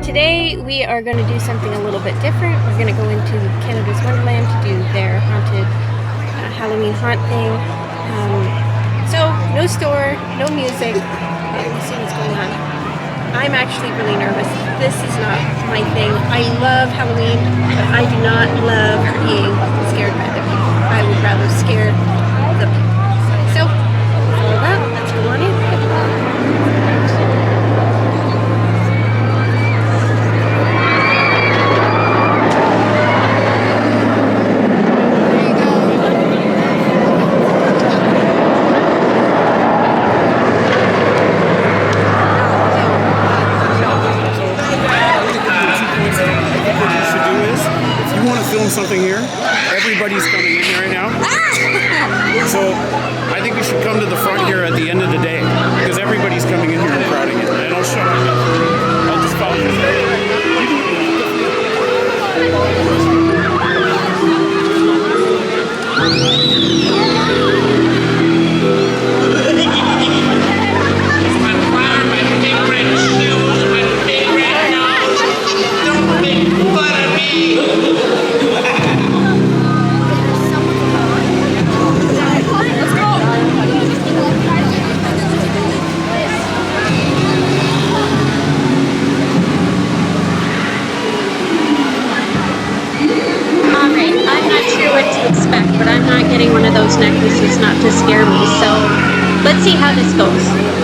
Today we are going to do something a little bit different. We're going to go into Canada's Wonderland to do their haunted Halloween haunt thing. So no store, no music, and we'll see what's going on. I'm actually really nervous. This is not my thing. I love Halloween, but I do not love being scared by other people. I would rather scare the people. So, all that, let's go on in. Something here. Everybody's coming in here right now. So I think we should come to the front here at the end of the day because everybody's coming in here and crowding it. And I'll show you. I'll just follow expect, but I'm not getting one of those necklaces, not to scare me, so let's see how this goes.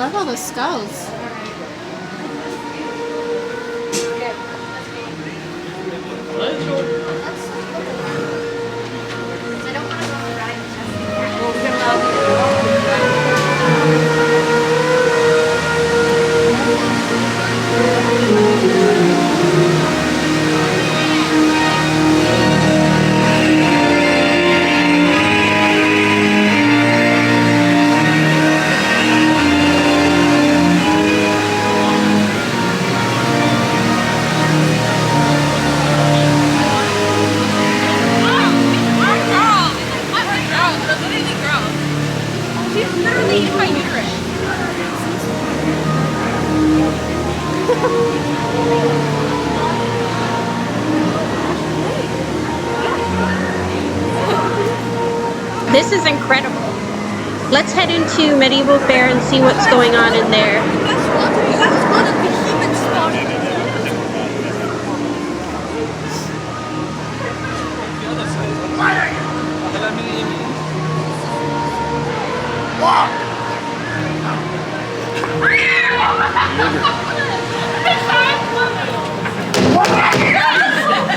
love all the skulls. This is incredible. Let's head into Medieval Fair and see what's going on in there.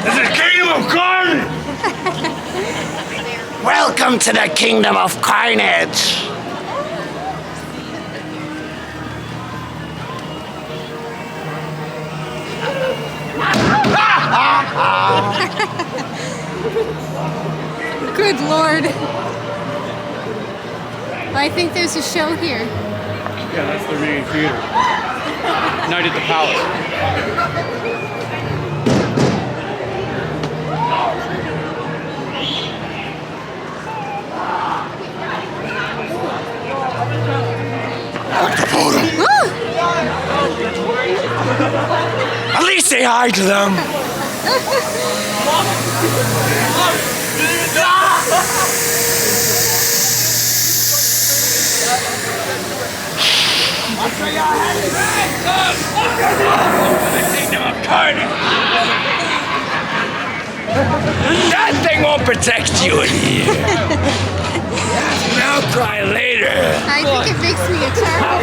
This is Kingdom of Carnage! Welcome to the Kingdom of Carnage! Good Lord. I think there's a show here. Yeah, that's their main theater. Night at the Palace. At least say hi to them. That thing won't protect you in here. Now cry later. I think it makes me a child.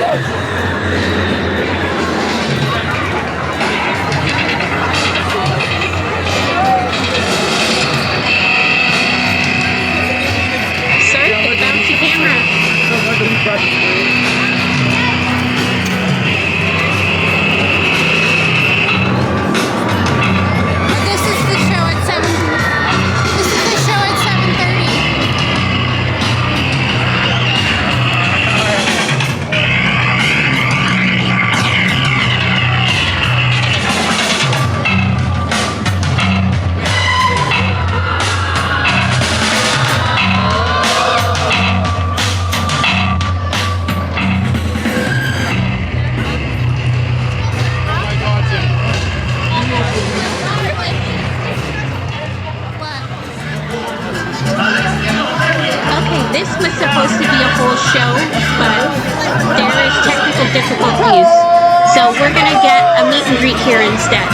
Surf the bouncy camera. This is the show at 7. This is the show at 7:30. Okay, this was supposed to be a whole show, but there is technical difficulties. So we're gonna get a meet and greet here instead.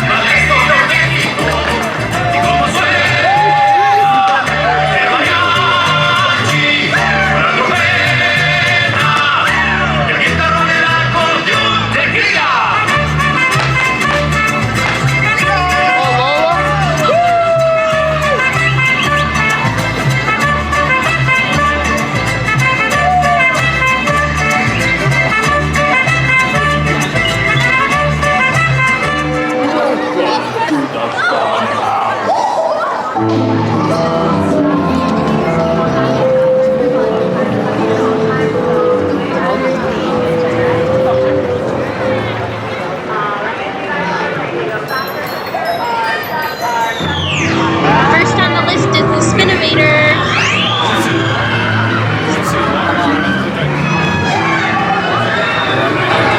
First on the list is the Spinnovator.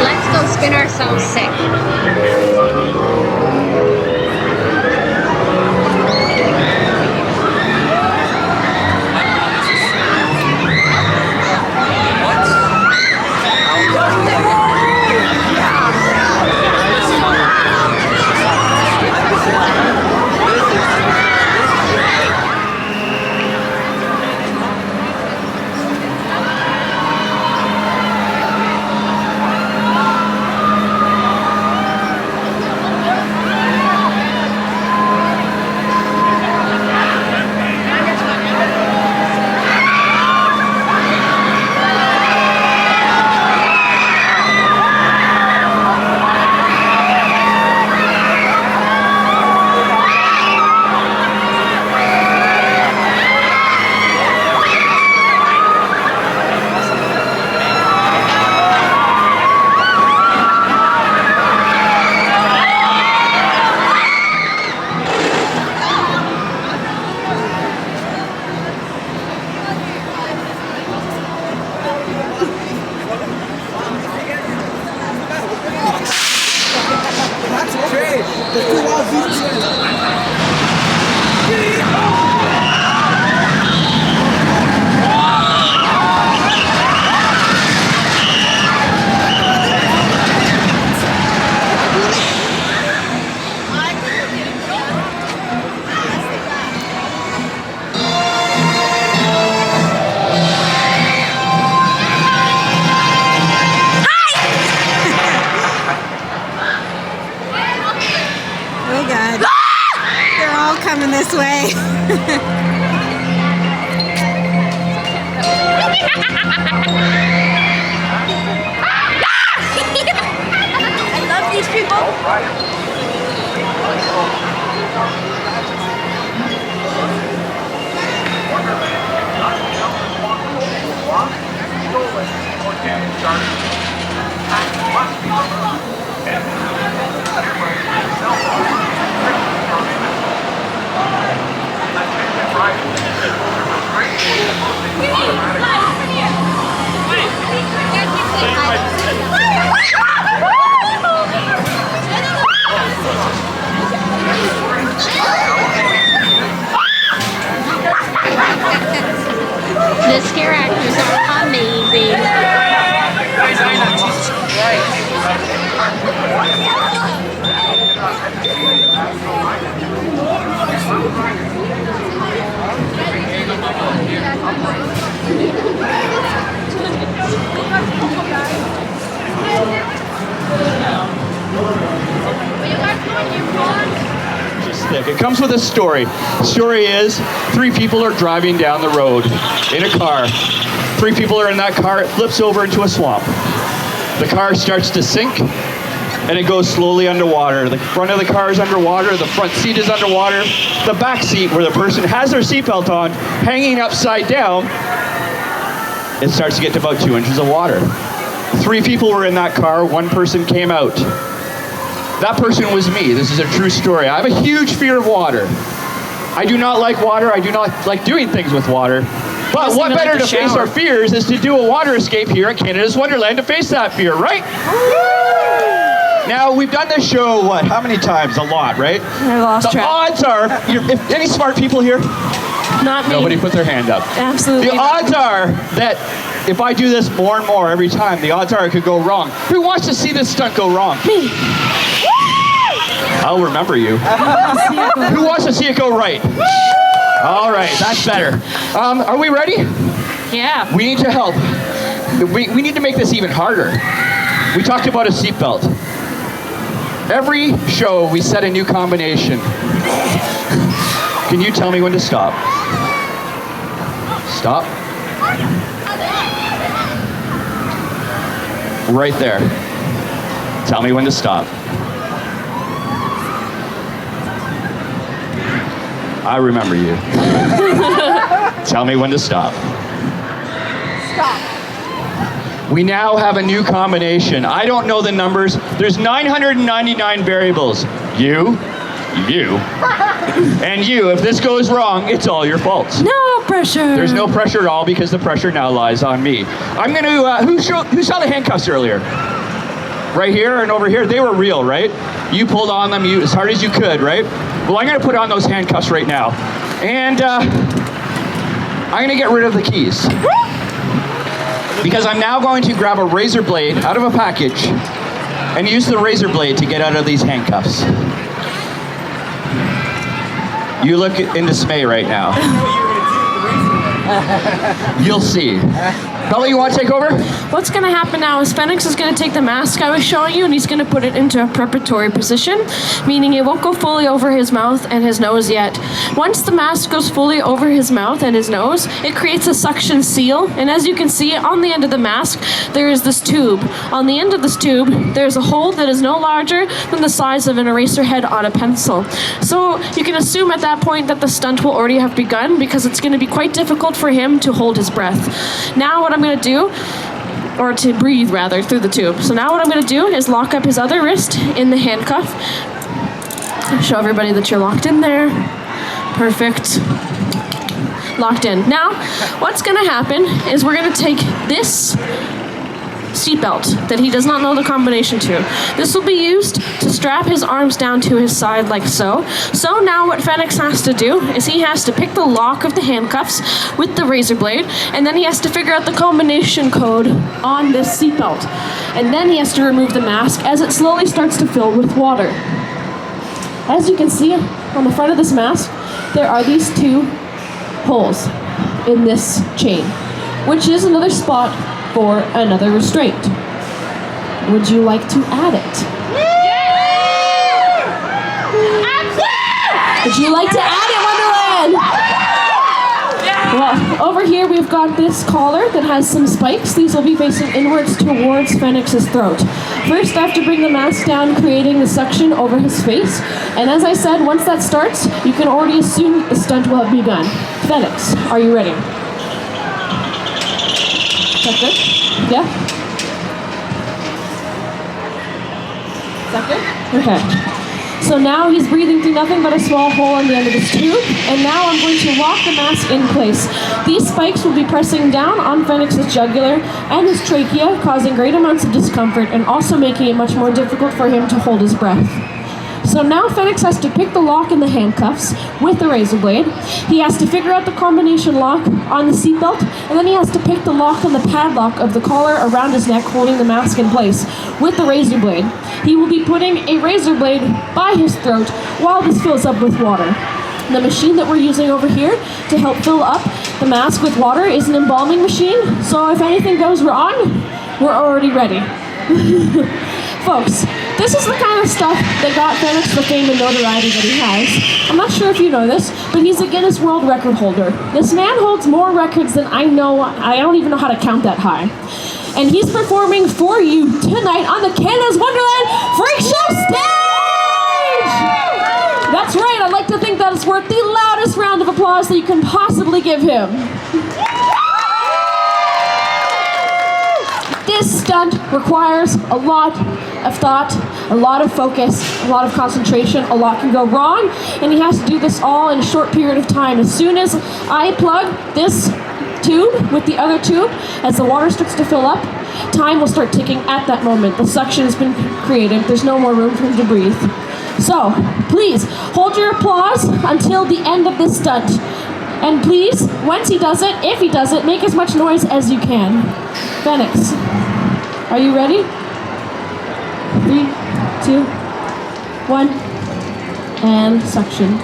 Let's go spin ourselves sick. Oh God. They're all coming this way. I love these people. The scare actors are amazing. Thick. It comes with a story. The story is 3 people are driving down the road in a car. 3 people are in that car. It flips over into a swamp. The car starts to sink and it goes slowly underwater. The front of the car is underwater. The front seat is underwater. The back seat, where the person has their seatbelt on, hanging upside down, it starts to get to about 2 inches of water. 3 people were in that car. 1 person came out. That person was me. This is a true story. I have a huge fear of water. I do not like water. I do not like doing things with water. But what better to face our fears is to do a water escape here at Canada's Wonderland to face that fear, right? Now, we've done this show, what, how many times? A lot, right? I lost track. The odds are, if any smart people here? Not me. Nobody put their hand up. Absolutely. The odds are that if I do this more and more every time, the odds are it could go wrong. Who wants to see this stunt go wrong? Me. I'll remember you. Who wants to see it go right? All right, that's better. Are we ready? Yeah. We need to help. We need to make this even harder. We talked about a seatbelt. Every show, we set a new combination. Can you tell me when to stop? Stop. Right there. Tell me when to stop. I remember you. Tell me when to stop. Stop. We now have a new combination. I don't know the numbers. There's 999 variables. You, and you. If this goes wrong, it's all your fault. No pressure. There's no pressure at all because the pressure now lies on me. I'm going to, who saw the handcuffs earlier? Right here and over here, they were real, right? You pulled on them as hard as you could, right? Well, I'm going to put on those handcuffs right now. And I'm going to get rid of the keys. Because I'm now going to grab a razor blade out of a package and use the razor blade to get out of these handcuffs. You look in dismay right now. You'll see. Bella, you want to take over? What's going to happen now is Phoenix is going to take the mask I was showing you and he's going to put it into a preparatory position, meaning it won't go fully over his mouth and his nose yet. Once the mask goes fully over his mouth and his nose, it creates a suction seal, and as you can see on the end of the mask, there is this tube. On the end of this tube, there's a hole that is no larger than the size of an eraser head on a pencil. So you can assume at that point that the stunt will already have begun because it's going to be quite difficult for him to hold his breath. Now what I'm going to do, or to breathe rather, through the tube. So now what I'm going to do is lock up his other wrist in the handcuff. Show everybody that you're locked in there. Perfect. Locked in. Now, what's going to happen is we're going to take this seatbelt that he does not know the combination to. This will be used to strap his arms down to his side like so. So now what Phoenix has to do is he has to pick the lock of the handcuffs with the razor blade, and then he has to figure out the combination code on this seatbelt. And then he has to remove the mask as it slowly starts to fill with water. As you can see on the front of this mask, there are these 2 holes in this chain, which is another spot for another restraint. Would you like to add it? Would you like to add it, Wonderland? Well, over here we've got this collar that has some spikes. These will be facing inwards towards Phoenix's throat. First, I have to bring the mask down, creating the suction over his face. And as I said, once that starts, you can already assume that the stunt will have begun. Phoenix, are you ready? Is that good? Yeah? Is that good? Okay. So now he's breathing through nothing but a small hole on the end of his tube, and now I'm going to lock the mask in place. These spikes will be pressing down on Phoenix's jugular and his trachea, causing great amounts of discomfort and also making it much more difficult for him to hold his breath. So now Phoenix has to pick the lock in the handcuffs with the razor blade. He has to figure out the combination lock on the seatbelt, and then he has to pick the lock on the padlock of the collar around his neck, holding the mask in place with the razor blade. He will be putting a razor blade by his throat while this fills up with water. The machine that we're using over here to help fill up the mask with water is an embalming machine, so if anything goes wrong, we're already ready. Folks, this is the kind of stuff that got Phoenix the fame and notoriety that he has. I'm not sure if you know this, but he's a Guinness World Record holder. This man holds more records than I know. I don't even know how to count that high. And he's performing for you tonight on the Canada's Wonderland Freak Show stage! That's right, I'd like to think that it's worth the loudest round of applause that you can possibly give him. This stunt requires a lot of thought, a lot of focus, a lot of concentration. A lot can go wrong, and he has to do this all in a short period of time. As soon as I plug this tube with the other tube, as the water starts to fill up, time will start ticking at that moment. The suction has been created. There's no more room for him to breathe. So, please, hold your applause until the end of this stunt. And please, once he does it, if he does it, make as much noise as you can. Phoenix, are you ready? 3, 2, 1, and suction.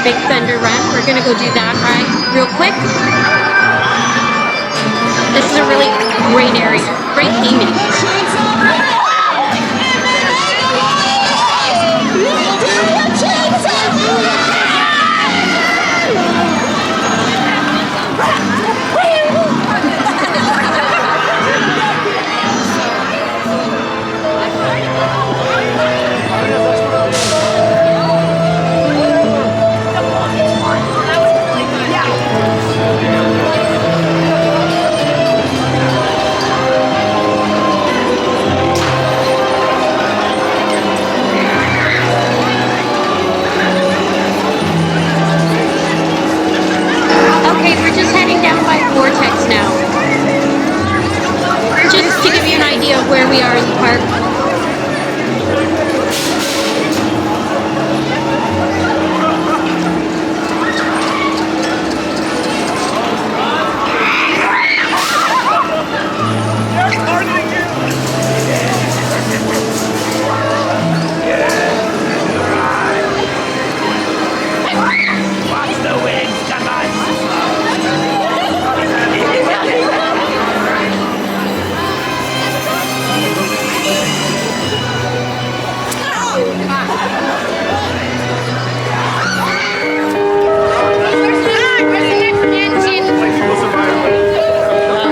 Big Thunder Run. We're gonna go do that ride real quick. This is a really great area, great theming. Chainsaw! we are in the park. Watch the wings, come on!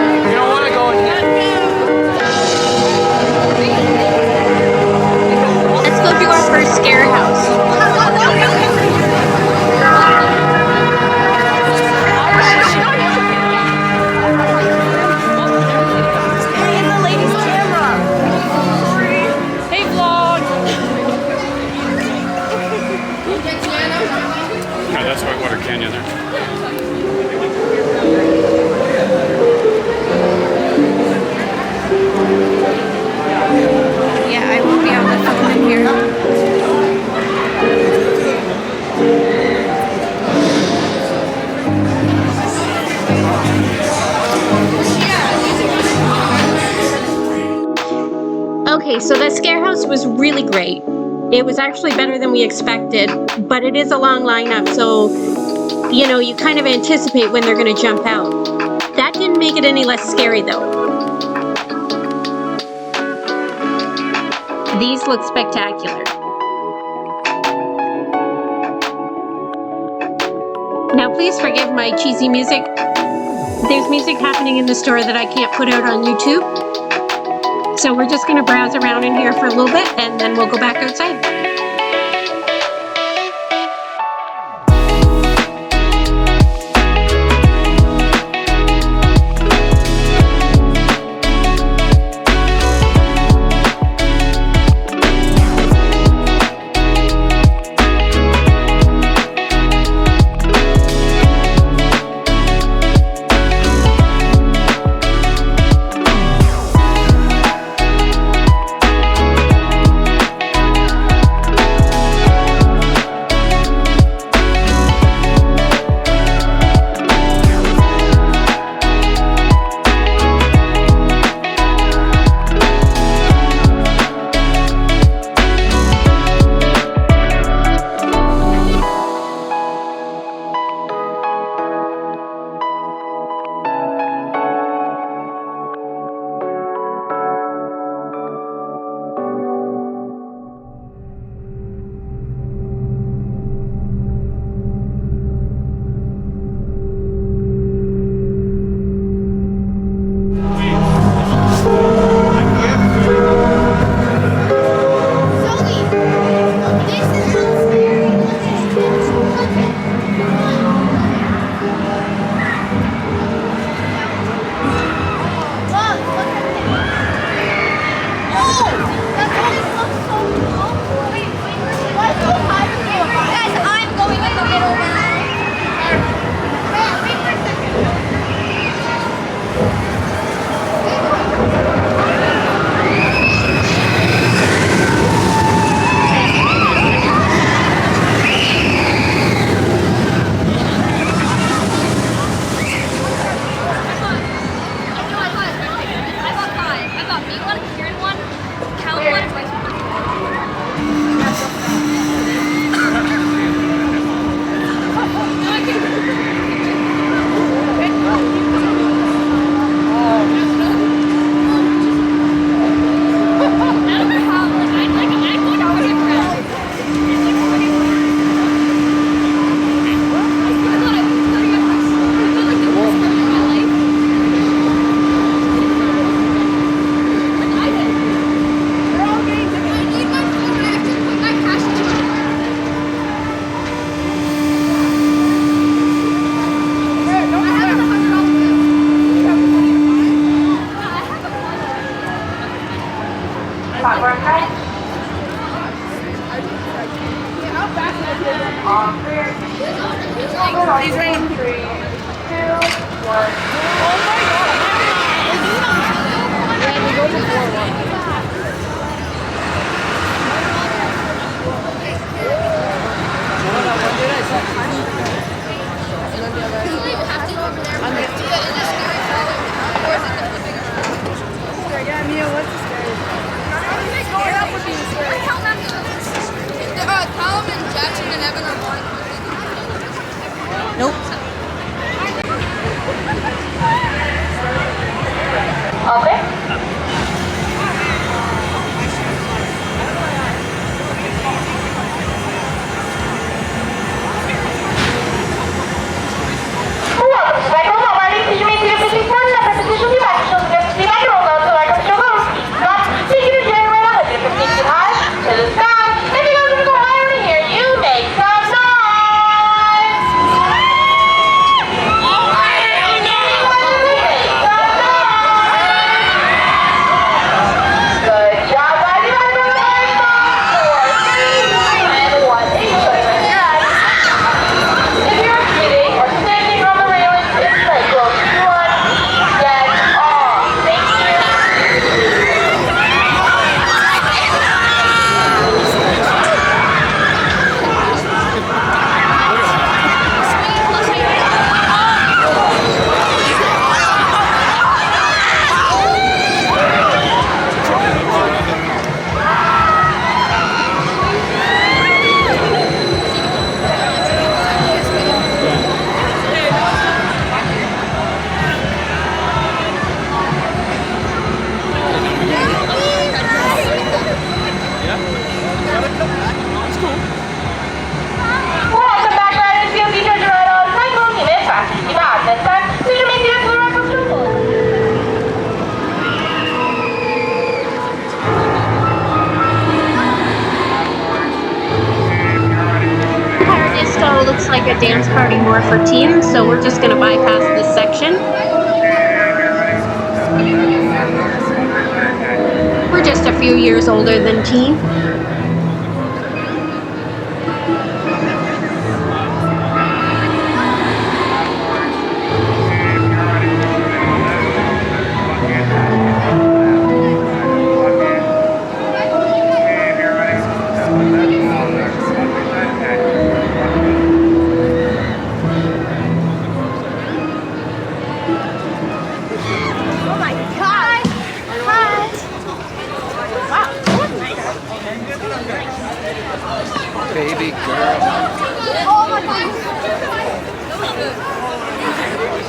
You don't want to go in here. Let's go do our first scare house. Hey, vlog. Yeah, that's Whitewater Canyon there. Yeah, I won't be able to film in here. Okay, so that scare house was really great. It was actually better than we expected, but it is a long lineup, so you know, you kind of anticipate when they're going to jump out. That didn't make it any less scary though. These look spectacular. Now please forgive my cheesy music. There's music happening in the store that I can't put out on YouTube. So we're just going to browse around in here for a little bit and then we'll go back outside. a dance party more for teens, so we're just going to bypass this section. We're just a few years older than teen. Baby girl. Oh my god.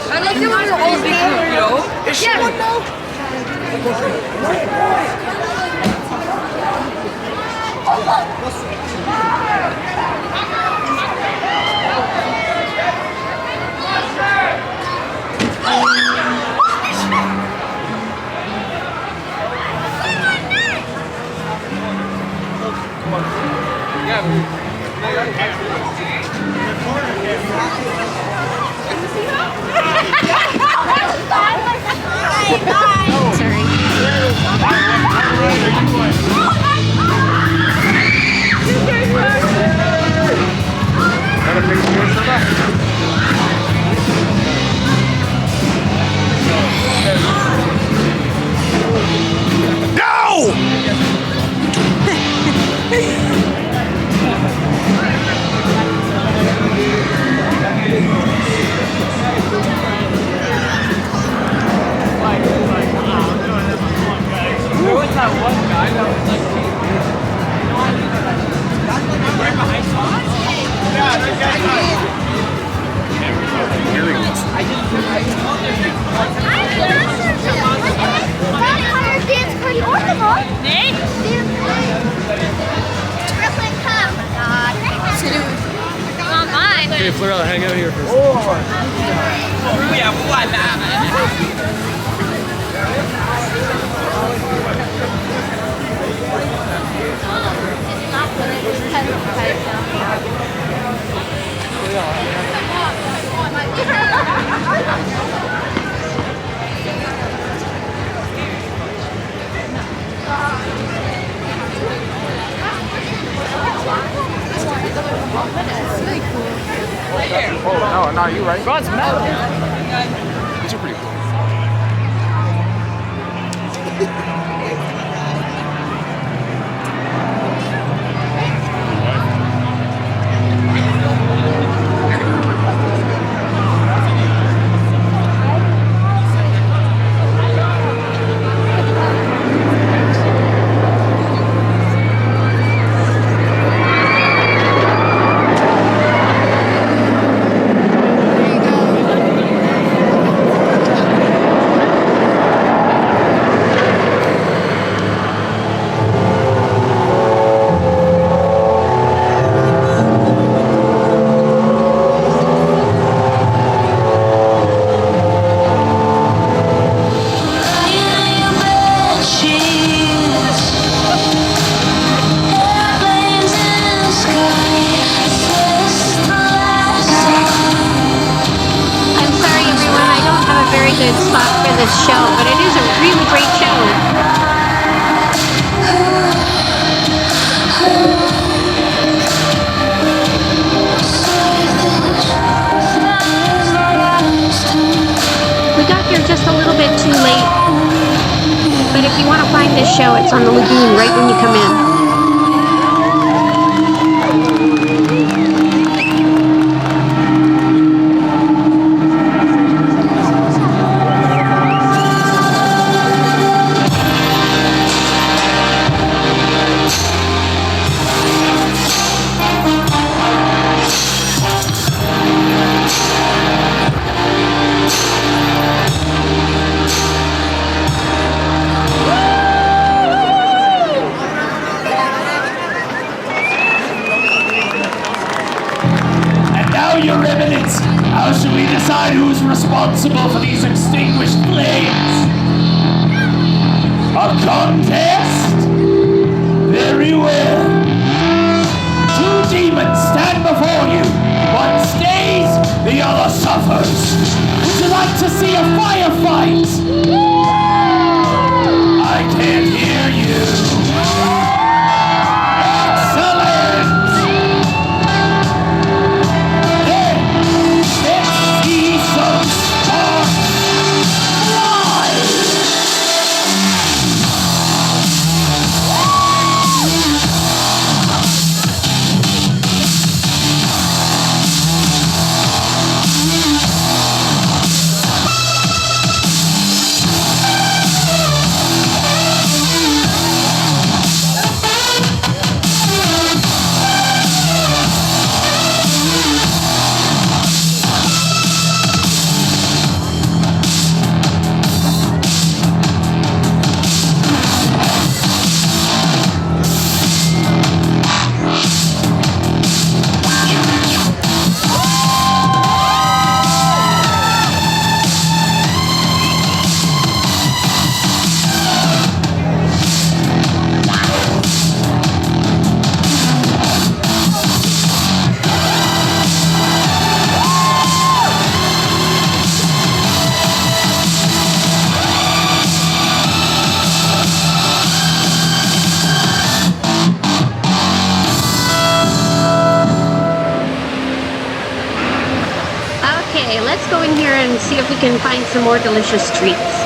I like the one old people, yo. Is she one now? Hey, Fleur, I'll hang out here for Oh, no, you're right. God's metal. These are pretty cool. Good spot for this show, but it is a really great show. We got here just a little bit too late, but if you want to find this show, it's on the lagoon right when you come in. Your Eminence, how shall we decide who's responsible for these extinguished flames? A contest? Very well. Two demons stand before you. One stays to see a firefight? I can't hear you. Excellent! Let's see some sparks fly! Okay, let's go in here and see if we can find some more delicious treats.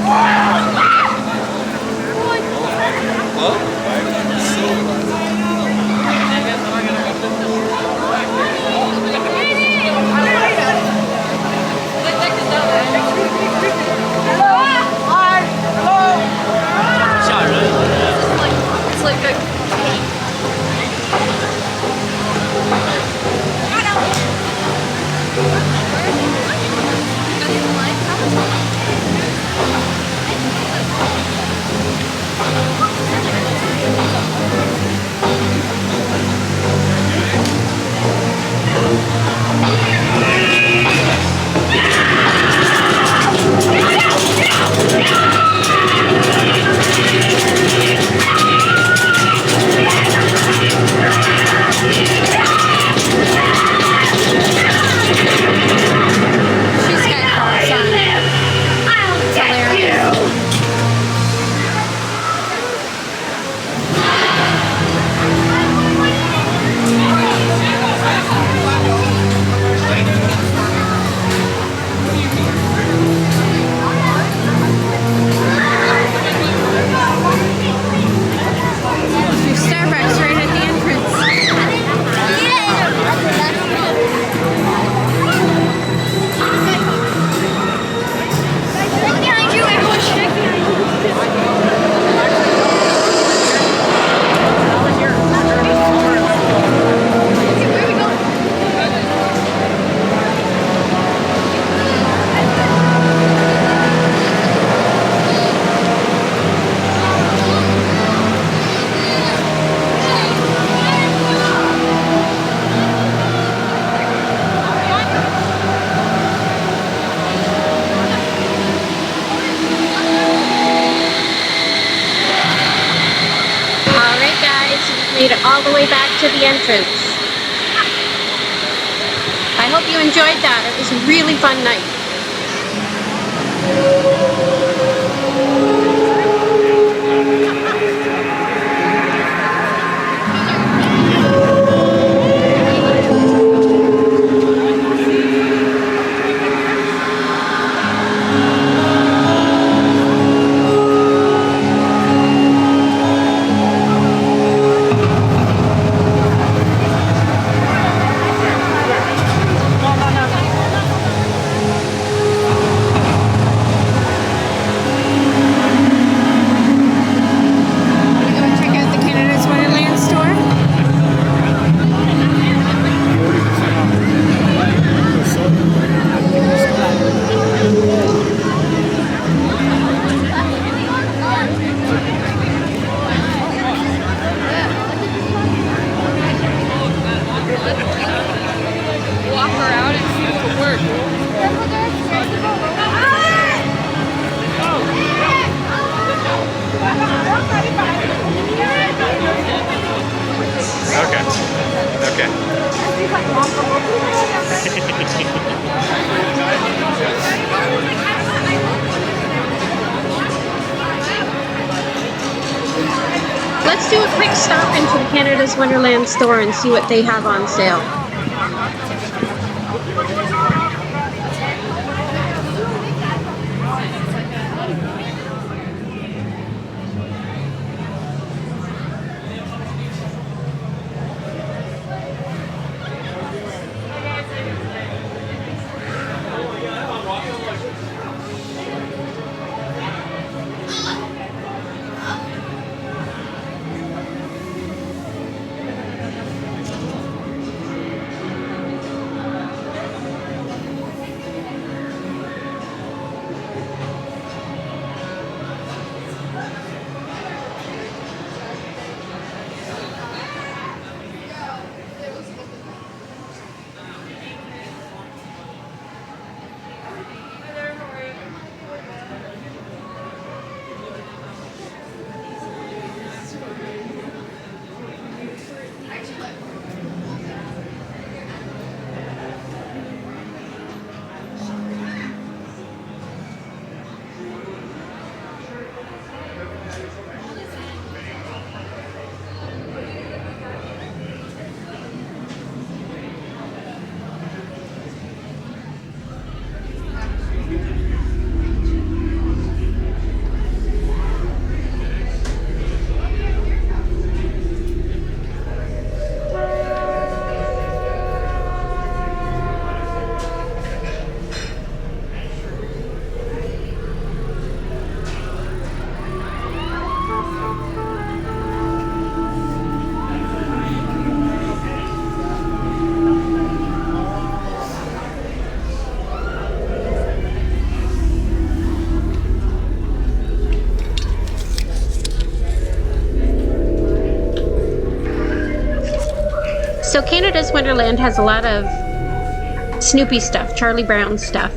Wow. made it all the way back to the entrance. I hope you enjoyed that. It was a really fun night. Let's do a quick stop into the Canada's Wonderland store and see what they have on sale. So Canada's Wonderland has a lot of Snoopy stuff, Charlie Brown stuff.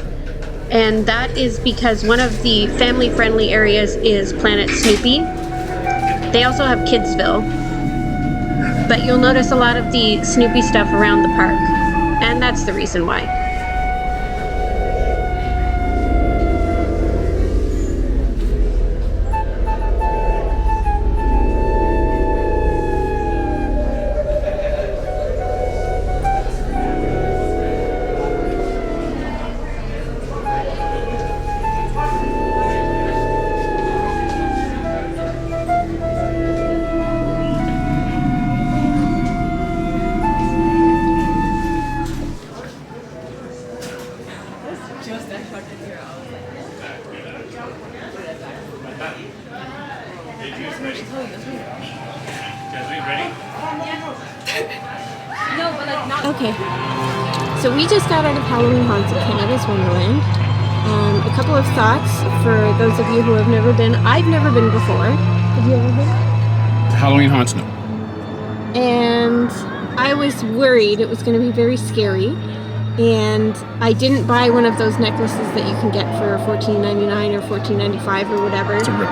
And that is because one of the family-friendly areas is Planet Snoopy. They also have Kidsville. But you'll notice a lot of the Snoopy stuff around the park. And that's the reason why. Okay, so we just got out of Halloween Haunts at Canada's Wonderland. A couple of thoughts for those of you who have never been. I've never been before. Have you ever been? Halloween Haunts, no. And I was worried it was going to be very scary. And I didn't buy one of those necklaces that you can get for $14.99 or $14.95 or whatever. It's a rip.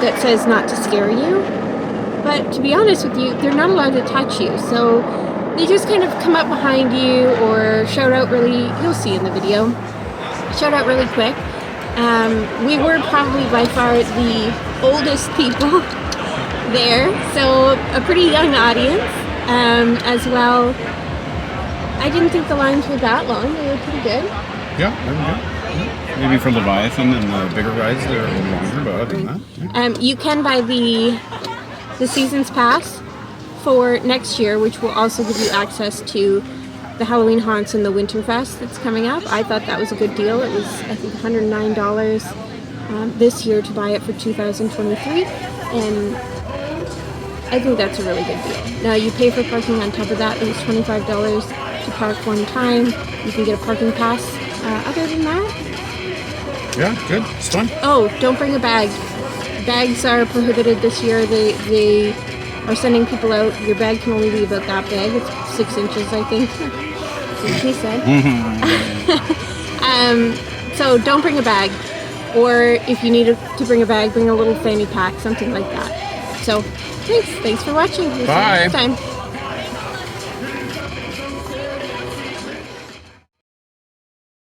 That says not to scare you. But to be honest with you, they're not allowed to touch you. So they just kind of come up behind you or shout out really, you'll see in the video, shout out really quick. We were probably by far the oldest people there, so a pretty young audience as well. I didn't think the lines were that long. They were pretty good. Yeah, they were good. Maybe for Leviathan and the bigger rides, they're a little longer, but other than that. You can buy the season's pass for next year, which will also give you access to the Halloween haunts and the Winterfest that's coming up. I thought that was a good deal. It was, I think, $109 this year to buy it for 2023, and I think that's a really good deal. Now, you pay for parking on top of that. It was $25 to park one time. You can get a parking pass. Other than that, Yeah, good. It's fun. oh, don't bring a bag. Bags are prohibited this year. They are sending people out. Your bag can only be about that big. It's 6 inches, I think. That's what she said. So don't bring a bag. Or if you need to bring a bag, bring a little fanny pack, something like that. So thanks for watching. We'll see you Bye. next time.